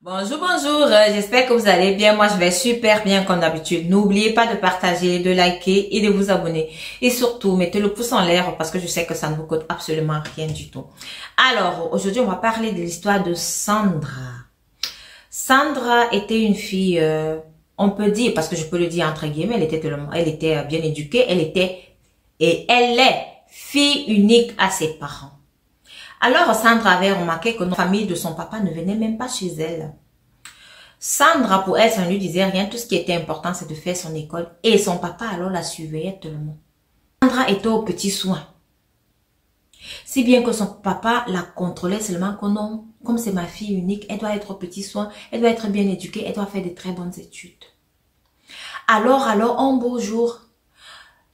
Bonjour, bonjour, j'espère que vous allez bien. Moi, je vais super bien comme d'habitude. N'oubliez pas de partager, de liker et de vous abonner. Et surtout, mettez le pouce en l'air parce que je sais que ça ne vous coûte absolument rien du tout. Alors, aujourd'hui, on va parler de l'histoire de Sandra. Sandra était une fille, on peut dire, parce que je peux le dire entre guillemets, elle était bien éduquée, elle est fille unique à ses parents. Alors, Sandra avait remarqué que la famille de son papa ne venait même pas chez elle. Sandra, pour elle, ça ne lui disait rien. Tout ce qui était important, c'est de faire son école. Et son papa, alors, la surveillait tellement. Sandra était aux petits soins. Si bien que son papa la contrôlait seulement que non, comme c'est ma fille unique, elle doit être aux petits soins, elle doit être bien éduquée, elle doit faire de très bonnes études. Alors, un beau jour,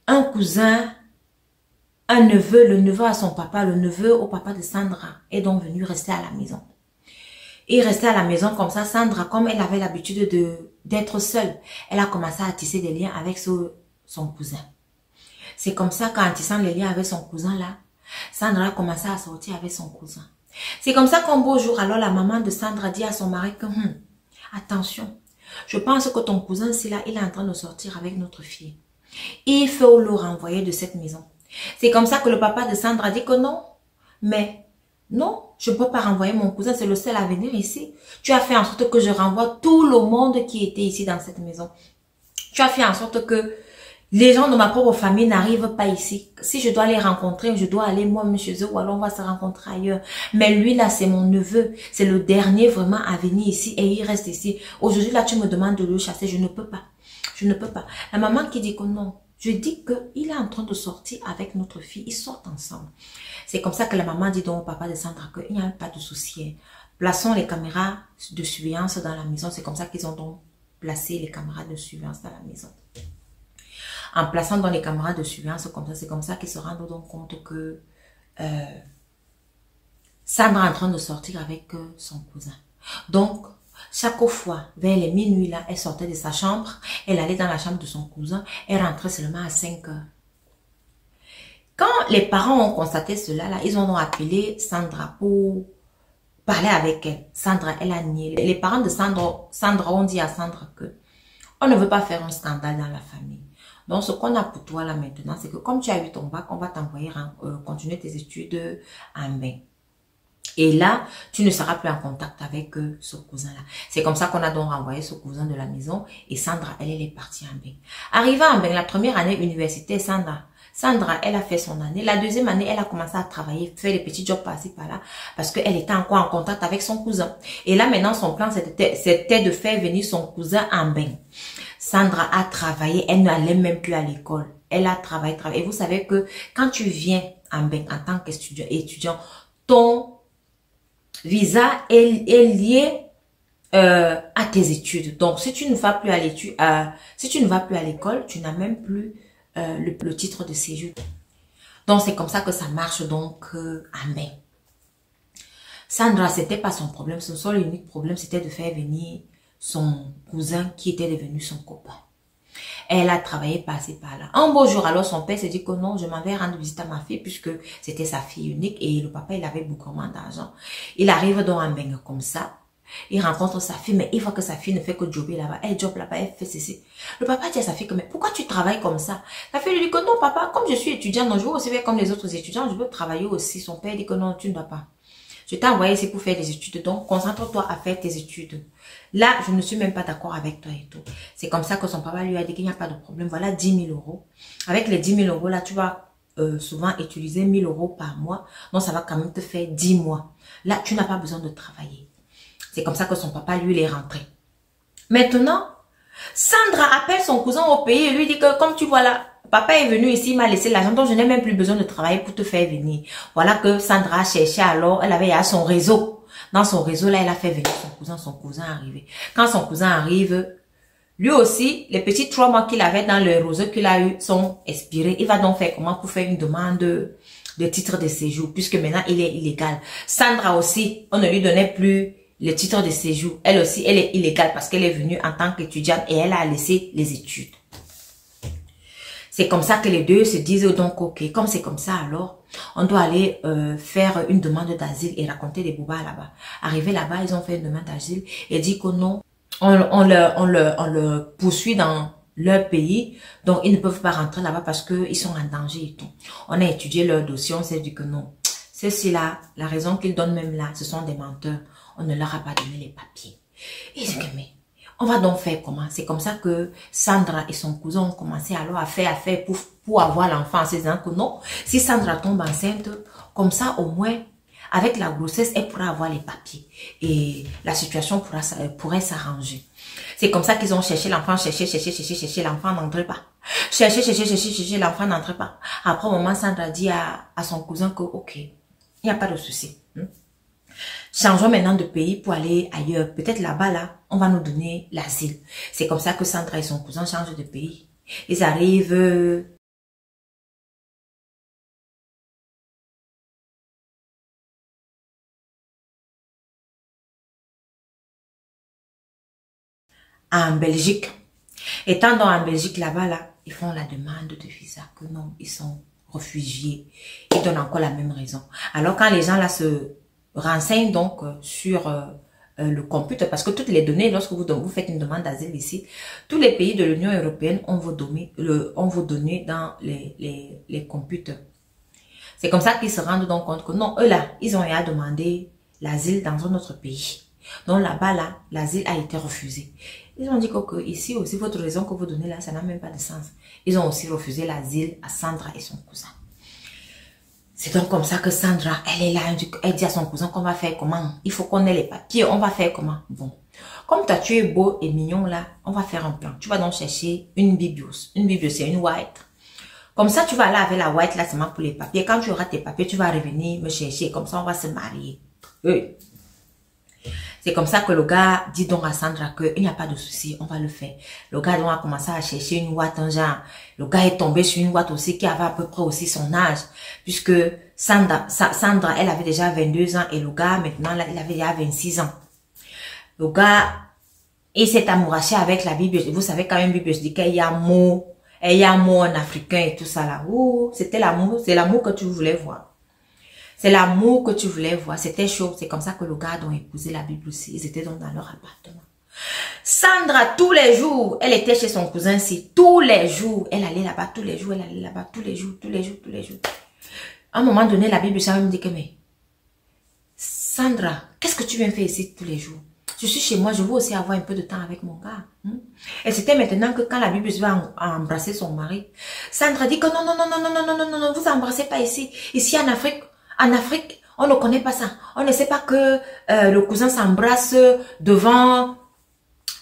un cousin, un neveu, le neveu à son papa, le neveu au papa de Sandra, est donc venu rester à la maison. Il restait à la maison comme ça. Sandra, comme elle avait l'habitude d'être seule, elle a commencé à tisser des liens avec son cousin. C'est comme ça qu'en tissant les liens avec son cousin là, Sandra a commencé à sortir avec son cousin. C'est comme ça qu'un beau jour, alors la maman de Sandra dit à son mari que attention, je pense que ton cousin c'est là, il est en train de sortir avec notre fille. Il faut le renvoyer de cette maison. C'est comme ça que le papa de Sandra dit que non, mais non, je ne peux pas renvoyer mon cousin, c'est le seul à venir ici. Tu as fait en sorte que je renvoie tout le monde qui était ici dans cette maison. Tu as fait en sorte que les gens de ma propre famille n'arrivent pas ici. Si je dois les rencontrer, je dois aller moi-même chez eux ou alors on va se rencontrer ailleurs. Mais lui là, c'est mon neveu. C'est le dernier vraiment à venir ici et il reste ici. Aujourd'hui là, tu me demandes de le chasser. Je ne peux pas. Je ne peux pas. La maman qui dit que non. Je dis qu'il est en train de sortir avec notre fille. Ils sortent ensemble. C'est comme ça que la maman dit donc au papa de Sandra qu'il n'y a pas de souci. Plaçons les caméras de surveillance dans la maison. C'est comme ça qu'ils ont donc placé les caméras de surveillance dans la maison. En plaçant dans les caméras de surveillance comme ça, c'est comme ça qu'ils se rendent donc compte que Sandra est en train de sortir avec son cousin. Donc, chaque fois, vers les minuit là, elle sortait de sa chambre, elle allait dans la chambre de son cousin, elle rentrait seulement à 5 heures. Quand les parents ont constaté cela là, ils ont donc appelé Sandra pour parler avec elle. Sandra, elle a nié. Les parents de Sandra ont dit à Sandra que on ne veut pas faire un scandale dans la famille. Donc, ce qu'on a pour toi là maintenant, c'est que comme tu as eu ton bac, on va t'envoyer continuer tes études en bain. Et là, tu ne seras plus en contact avec ce cousin-là. C'est comme ça qu'on a donc renvoyé ce cousin de la maison. Et Sandra, elle est partie en bain. Arrivant en bain, la première année universitaire, Sandra, elle a fait son année. La deuxième année, elle a commencé à travailler, faire des petits jobs par-ci, par-là, parce qu'elle était encore en contact avec son cousin. Et là, maintenant, son plan, c'était de faire venir son cousin en bain. Sandra a travaillé, elle n'allait même plus à l'école. Elle a travaillé. Et vous savez que quand tu viens en bain en tant qu'étudiant, ton visa est lié à tes études. Donc, si tu ne vas plus à l'école, tu n'as même plus le titre de séjour. Donc, c'est comme ça que ça marche donc en bain. Sandra, c'était pas son problème. Son unique problème, c'était de faire venir son cousin qui était devenu son copain. Elle a travaillé par-ci, par-là. Un beau jour, alors, son père s'est dit que non, je m'en vais rendre visite à ma fille puisque c'était sa fille unique et le papa, il avait beaucoup d'argent. Il arrive donc en bain comme ça. Il rencontre sa fille, mais il voit que sa fille ne fait que jobber là-bas. Elle job là-bas, elle fait ceci. Le papa dit à sa fille que, mais pourquoi tu travailles comme ça? La fille lui dit que non, papa, comme je suis étudiant, non, je veux aussi faire comme les autres étudiants, je veux travailler aussi. Son père dit que non, tu ne dois pas. Je t'ai envoyé ici pour faire des études, donc concentre-toi à faire tes études. Là, je ne suis même pas d'accord avec toi et tout. C'est comme ça que son papa lui a dit qu'il n'y a pas de problème. Voilà 10 000 euros. Avec les 10 000 euros, là, tu vas souvent utiliser 1 000 euros par mois. Donc, ça va quand même te faire 10 mois. Là, tu n'as pas besoin de travailler. C'est comme ça que son papa, lui, il est rentré. Maintenant, Sandra appelle son cousin au pays et lui dit que, comme tu vois là, papa est venu ici, il m'a laissé l'argent, donc je n'ai même plus besoin de travailler pour te faire venir. Voilà que Sandra a cherché alors, elle avait son réseau. Dans son réseau, là, elle a fait venir son cousin arrivé. Quand son cousin arrive, lui aussi, les petits 3 mois qu'il avait dans le réseau qu'il a eu sont expirés. Il va donc faire comment pour faire une demande de titre de séjour, puisque maintenant, il est illégal. Sandra aussi, on ne lui donnait plus le titre de séjour. Elle aussi, elle est illégale parce qu'elle est venue en tant qu'étudiante et elle a laissé les études. C'est comme ça que les deux se disent donc ok, comme c'est comme ça alors, on doit aller faire une demande d'asile et raconter des boubas là-bas. Arrivé là-bas, ils ont fait une demande d'asile et dit que non, on le poursuit dans leur pays, donc ils ne peuvent pas rentrer là-bas parce qu'ils sont en danger et tout. On a étudié leur dossier, on s'est dit que non. Ceux-ci-là, la raison qu'ils donnent même là, ce sont des menteurs. On ne leur a pas donné les papiers. Et c'est que mais, on va donc faire comment? C'est comme ça que Sandra et son cousin ont commencé alors à faire pour avoir l'enfant en se disant que non, si Sandra tombe enceinte, comme ça au moins, avec la grossesse, elle pourra avoir les papiers. Et la situation pourrait s'arranger. C'est comme ça qu'ils ont cherché l'enfant, cherché, l'enfant n'entrait pas. Cherché, l'enfant n'entrait pas. Après un moment, Sandra dit à son cousin que ok, il n'y a pas de souci. Changeons maintenant de pays pour aller ailleurs. Peut-être là-bas, là, on va nous donner l'asile. C'est comme ça que Sandra et son cousin changent de pays. Ils arrivent en Belgique. Étant donc en Belgique, là-bas, là, ils font la demande de visa. Que non, ils sont réfugiés. Ils donnent encore la même raison. Alors quand les gens là se renseignent donc sur le computer, parce que toutes les données, lorsque vous faites une demande d'asile ici, tous les pays de l'Union européenne ont vos données dans les computers. C'est comme ça qu'ils se rendent donc compte que non, eux là, ils ont à demander l'asile dans un autre pays. Donc là-bas, là, l'asile a été refusé. Ils ont dit que ici aussi, votre raison que vous donnez là, ça n'a même pas de sens. Ils ont aussi refusé l'asile à Sandra et son cousin. C'est donc comme ça que Sandra, elle est là, elle dit à son cousin qu'on va faire comment? Il faut qu'on ait les papiers, on va faire comment? Bon, comme toi tu es beau et mignon là, on va faire un plan. Tu vas donc chercher une bibios. Une bibios, c'est une white. Comme ça, tu vas aller avec la white là seulement pour les papiers. Quand tu auras tes papiers, tu vas revenir me chercher. Comme ça, on va se marier. Oui. C'est comme ça que le gars dit donc à Sandra qu'il n'y a pas de souci, on va le faire. Le gars donc a commencé à chercher une ouate, un genre. Le gars est tombé sur une ouate aussi qui avait à peu près aussi son âge. Puisque Sandra, elle avait déjà 22 ans et le gars, maintenant, là, il avait déjà 26 ans. Le gars, il s'est amouraché avec la Bible. Vous savez quand même, Bible, je dis qu'il y a un mot en africain et tout ça là. Ouh, c'était l'amour, c'est l'amour que tu voulais voir. C'est l'amour que tu voulais voir. C'était chaud. C'est comme ça que le gars a épousé la Bible aussi. Ils étaient donc dans leur appartement. Sandra, tous les jours, elle était chez son cousin ici. Tous les jours. Elle allait là-bas tous les jours. Elle allait là-bas tous les jours. À un moment donné, la Bible me dit que mais Sandra, qu'est-ce que tu viens faire ici tous les jours? Je suis chez moi, je veux aussi avoir un peu de temps avec mon gars. Et c'était maintenant que quand la Bible va embrasser son mari, Sandra dit que non, vous embrassez pas ici. Ici en Afrique, on ne connaît pas ça. On ne sait pas que le cousin s'embrasse devant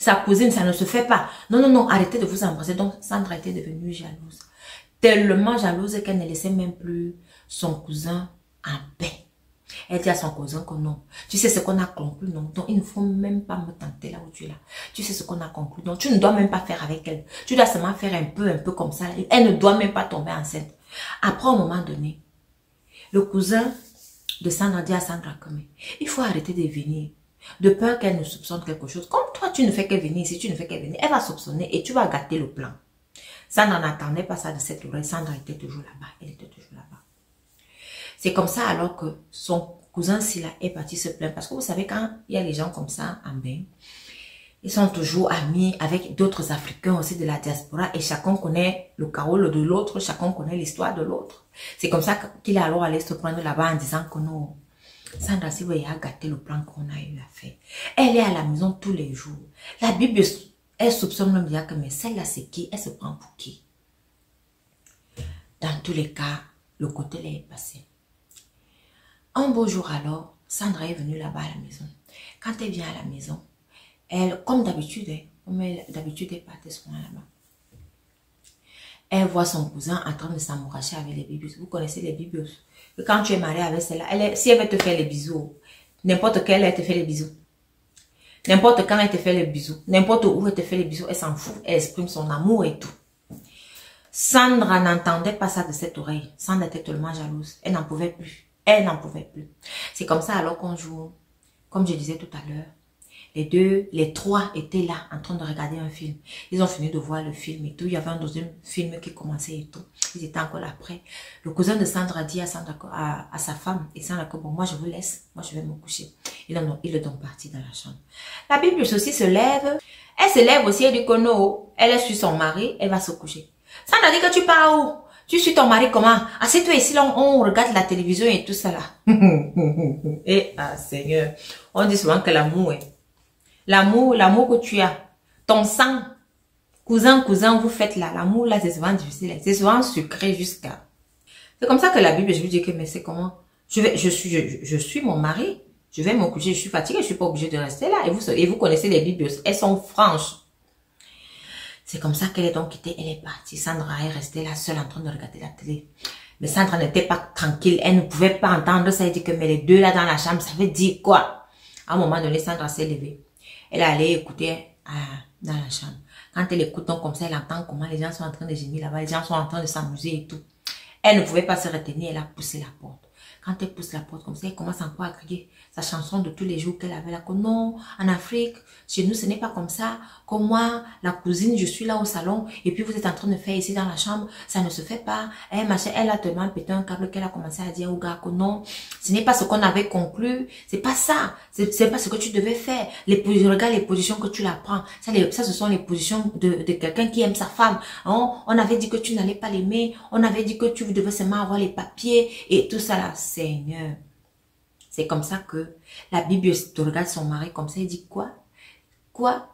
sa cousine. Ça ne se fait pas. Non, arrêtez de vous embrasser. Donc, Sandra était devenue jalouse. Tellement jalouse qu'elle ne laissait même plus son cousin en paix. Elle dit à son cousin que non. Tu sais ce qu'on a conclu, non. Donc, il ne faut même pas me tenter là où tu es là. Tu sais ce qu'on a conclu. Donc, tu ne dois même pas faire avec elle. Tu dois seulement faire un peu comme ça. Elle ne doit même pas tomber enceinte. Après, un moment donné, le cousin de Sandra dit à Sandra que il faut arrêter de venir. De peur qu'elle ne soupçonne quelque chose. Comme toi, tu ne fais que venir ici, tu ne fais que venir. Elle va soupçonner et tu vas gâter le plan. Sandra n'attendait pas ça de cette oreille. Sandra était toujours là-bas. Elle était toujours là-bas. C'est comme ça alors que son cousin Silla est parti se plaindre. Parce que vous savez, quand il y a les gens comme ça en bain, ils sont toujours amis avec d'autres Africains aussi de la diaspora et chacun connaît le carole de l'autre, chacun connaît l'histoire de l'autre. C'est comme ça qu'il est alors allé se prendre là-bas en disant que non, Sandra Silva a gâté le plan qu'on a eu à faire. Elle est à la maison tous les jours. La Bible, elle soupçonne le dire que mais celle-là c'est qui? Elle se prend pour qui? Dans tous les cas, le côté là est passé. Un beau jour alors, Sandra est venue là-bas à la maison. Quand elle vient à la maison, elle, comme d'habitude, elle partait souvent là-bas. Elle voit son cousin en train de s'amouracher avec les bibus. Vous connaissez les bibus. Quand tu es marié avec celle-là, si elle veut te faire les bisous, n'importe quelle, elle te fait les bisous. N'importe quand elle te fait les bisous, n'importe où elle te fait les bisous, elle s'en fout. Elle exprime son amour et tout. Sandra n'entendait pas ça de cette oreille. Sandra était tellement jalouse. Elle n'en pouvait plus. Elle n'en pouvait plus. C'est comme ça alors qu'on joue, comme je disais tout à l'heure, Les trois étaient là en train de regarder un film. Ils ont fini de voir le film et tout. Il y avait un deuxième film qui commençait et tout. Ils étaient encore là après. Le cousin de Sandra dit à sa femme et Sandra que bon, moi je vous laisse, moi je vais me coucher. Ils le donnent parti dans la chambre. La Bible aussi se lève. Elle se lève aussi, elle dit que non, elle est sur son mari, elle va se coucher. Sandra dit que tu pars où? Tu suis ton mari comment? Assieds-toi ici, là, on regarde la télévision et tout ça là. Et ah Seigneur, on dit souvent que l'amour est. L'amour que tu as, ton sang, cousin, vous faites là, l'amour là, c'est souvent difficile, c'est souvent sucré jusqu'à. C'est comme ça que la Bible, je lui dis que, mais c'est comment? Je suis mon mari, je vais me coucher, je suis fatiguée, je suis pas obligée de rester là. Et vous connaissez les Bibles, elles sont franches. C'est comme ça qu'elle est donc quittée, elle est partie. Sandra est restée là seule en train de regarder la télé. Mais Sandra n'était pas tranquille, elle ne pouvait pas entendre ça. Elle dit que, mais les deux là dans la chambre, ça veut dire quoi? À un moment donné, Sandra s'est levée. Elle est allée écouter dans la chambre. Quand elle écoute donc comme ça, elle entend comment les gens sont en train de gémir là-bas, les gens sont en train de s'amuser et tout. Elle ne pouvait pas se retenir, elle a poussé la porte. Quand elle pousse la porte comme ça, elle commence encore à crier sa chanson de tous les jours qu'elle avait là. Que non, en Afrique, chez nous, ce n'est pas comme ça. Comme moi, la cousine, je suis là au salon et puis vous êtes en train de faire ici dans la chambre. Ça ne se fait pas. Elle a tellement pété un câble qu'elle a commencé à dire au gars que non, ce n'est pas ce qu'on avait conclu. C'est pas ça. C'est pas ce que tu devais faire. Regarde les positions que tu la prends. Ça, ce sont les positions de quelqu'un qui aime sa femme. Hein? On avait dit que tu n'allais pas l'aimer. On avait dit que tu devais seulement avoir les papiers et tout ça là. Seigneur. C'est comme ça que la Bible te regarde son mari comme ça. Il dit quoi? Quoi?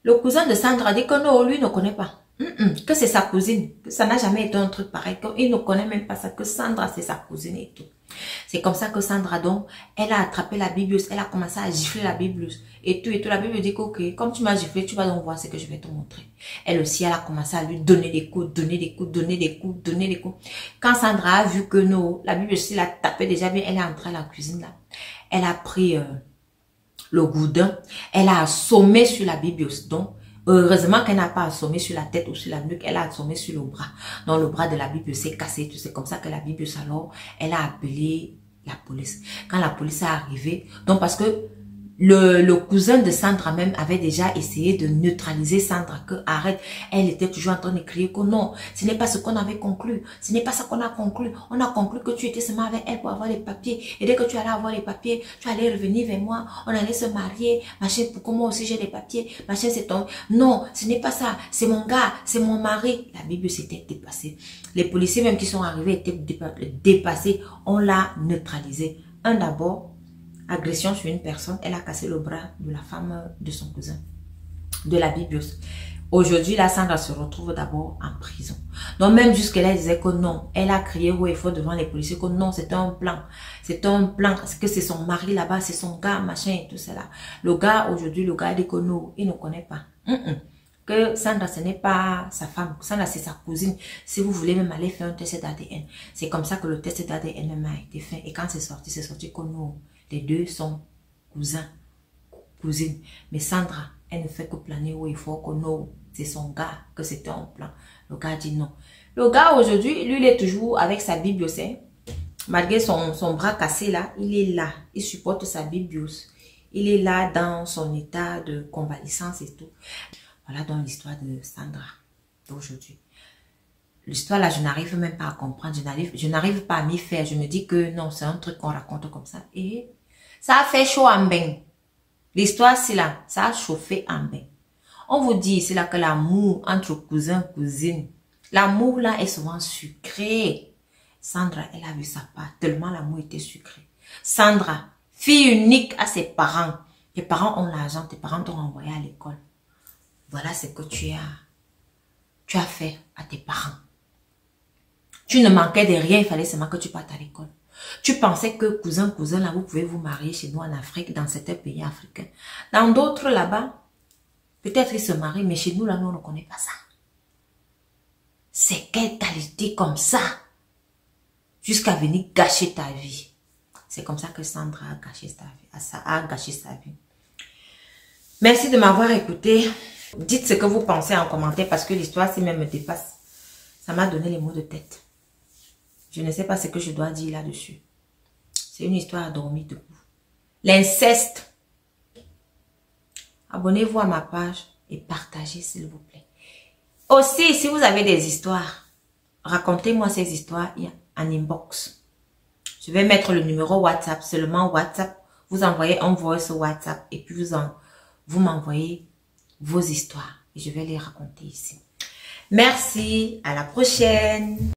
Le cousin de Sandra dit que non, lui ne connaît pas. Que c'est sa cousine. Que ça n'a jamais été un truc pareil. Il ne connaît même pas ça. Que Sandra, c'est sa cousine et tout. C'est comme ça que Sandra, donc, elle a attrapé la Bible. Elle a commencé à gifler la Bible. Et tout. La Bible dit que, ok, comme tu m'as giflé, tu vas donc voir ce que je vais te montrer. Elle aussi, elle a commencé à lui donner des coups, donner des coups. Quand Sandra a vu que non, la Bible aussi l'a tapé déjà bien, elle est entrée à la cuisine là. Elle a pris le goudin. Elle a assommé sur la Bible aussi. Donc, heureusement qu'elle n'a pas assommé sur la tête ou sur la nuque, elle a assommé sur le bras. Donc le bras de la Bible s'est cassé. C'est comme ça que la Bible, alors, elle a appelé la police. Quand la police est arrivée, donc parce que le cousin de Sandra même avait déjà essayé de neutraliser Sandra, que arrête, elle était toujours en train de crier que non, ce n'est pas ce qu'on avait conclu, ce n'est pas ça qu'on a conclu, on a conclu que tu étais seulement avec elle pour avoir les papiers, et dès que tu allais avoir les papiers, tu allais revenir vers moi, on allait se marier, machin, pour que moi aussi j'ai les papiers, machin, c'est ton, non, ce n'est pas ça, c'est mon gars, c'est mon mari. La Bible s'était dépassée, les policiers même qui sont arrivés étaient dépassés, on l'a neutralisé. Un d'abord, agression sur une personne, elle a cassé le bras de la femme de son cousin, de la Bible. Aujourd'hui, la Sandra se retrouve d'abord en prison. Donc même jusque-là, elle disait que non. Elle a crié haut et fort devant les policiers que non, c'est un plan. C'est un plan, que c'est son mari là-bas, c'est son gars, machin et tout cela. Le gars, aujourd'hui, le gars dit que non, il ne connaît pas. Que Sandra, ce n'est pas sa femme. Sandra, c'est sa cousine. Si vous voulez même aller faire un test d'ADN. C'est comme ça que le test d'ADN a été fait. Et quand c'est sorti que non. Les deux sont cousines. Mais Sandra, elle ne fait que planer où il faut que non, c'est son gars, que c'était un plan. Le gars dit non. Le gars aujourd'hui, lui, il est toujours avec sa Bible. Malgré son bras cassé là, il est là. Il supporte sa Bible. Il est là dans son état de convalescence et tout. Voilà donc l'histoire de Sandra d'aujourd'hui. L'histoire là, je n'arrive même pas à comprendre. Je n'arrive pas à m'y faire. Je me dis que non, c'est un truc qu'on raconte comme ça. Et ça a fait chaud en bain. L'histoire, c'est là. Ça a chauffé en bain. On vous dit, c'est là que l'amour entre cousins, cousines, l'amour là est souvent sucré. Sandra, elle a vu sa part. Tellement l'amour était sucré. Sandra, fille unique à ses parents. Tes parents ont l'argent. Tes parents t'ont envoyé à l'école. Voilà ce que tu as fait à tes parents. Tu ne manquais de rien. Il fallait seulement que tu partes à l'école. Tu pensais que cousin, là, vous pouvez vous marier chez nous en Afrique, dans certains pays africains. Dans d'autres là-bas, peut-être ils se marient, mais chez nous là, nous, on ne connaît pas ça. C'est quelle qualité comme ça, jusqu'à venir gâcher ta vie. C'est comme ça que Sandra a gâché sa vie. Merci de m'avoir écouté. Dites ce que vous pensez en commentaire parce que l'histoire, si même me dépasse, ça m'a donné les mots de tête. Je ne sais pas ce que je dois dire là-dessus. C'est une histoire à dormir debout. L'inceste. abonnez-vous à ma page et partagez s'il vous plaît. Aussi, si vous avez des histoires, racontez-moi ces histoires en inbox. Je vais mettre le numéro WhatsApp, seulement WhatsApp. Vous envoyez un voice sur WhatsApp et puis vous m'envoyez vos histoires et je vais les raconter ici. Merci, à la prochaine.